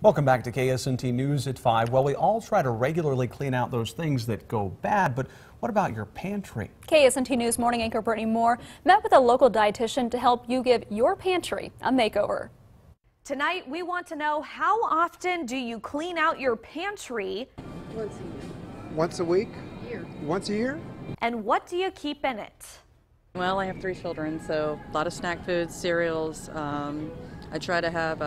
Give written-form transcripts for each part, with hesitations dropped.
Welcome back to KSNT News at 5. Well, we all try to regularly clean out those things that go bad, but what about your pantry? KSNT News morning anchor Brittany Moore met with a local dietitian to help you give your pantry a makeover. Tonight, we want to know, how often do you clean out your pantry? Once a year. Once a week? Year. Once a year? And what do you keep in it? Well, I have 3 children, so a lot of snack foods, cereals. I try to have,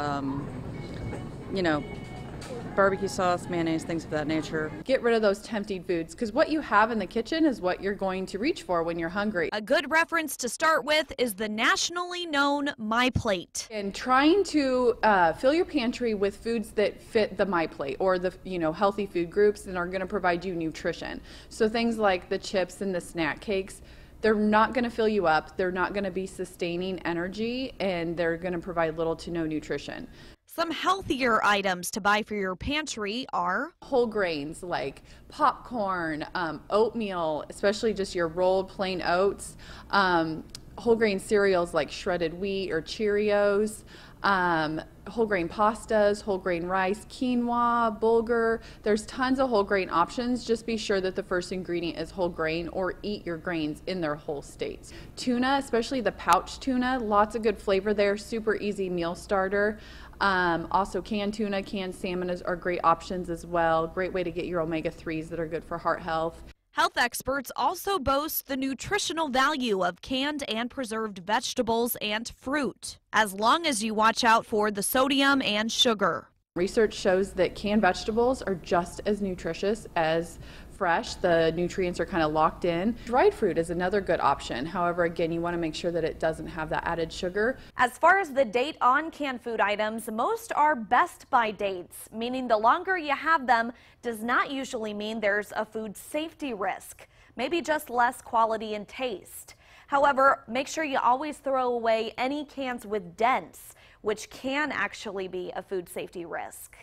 barbecue sauce, mayonnaise, things of that nature. Get rid of those tempting foods, because what you have in the kitchen is what you're going to reach for when you're hungry. A good reference to start with is the nationally known My Plate. And trying to fill your pantry with foods that fit the My Plate or the healthy food groups and are going to provide you nutrition. So things like the chips and the snack cakes, they're not going to fill you up, they're not going to be sustaining energy, and they're going to provide little to no nutrition. Some healthier items to buy for your pantry are whole grains like popcorn, oatmeal, especially just your rolled plain oats, whole grain cereals like shredded wheat or Cheerios, whole grain pastas, whole grain rice, quinoa, bulgur. There's tons of whole grain options. Just be sure that the first ingredient is whole grain, or eat your grains in their whole states. Tuna, especially the pouch tuna, lots of good flavor there, super easy meal starter. Also canned tuna, canned salmon are great options as well. Great way to get your omega-3s that are good for heart health. Health experts also boast the nutritional value of canned and preserved vegetables and fruit, as long as you watch out for the sodium and sugar. Research shows that canned vegetables are just as nutritious as fresh. The nutrients are kind of locked in. Dried fruit is another good option. However, again, you want to make sure that it doesn't have that added sugar. As far as the date on canned food items, most are best by dates, meaning the longer you have them does not usually mean there's a food safety risk, maybe just less quality and taste. However, make sure you always throw away any cans with dents, which can actually be a food safety risk.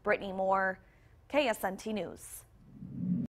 Brittany Moore, KSNT News.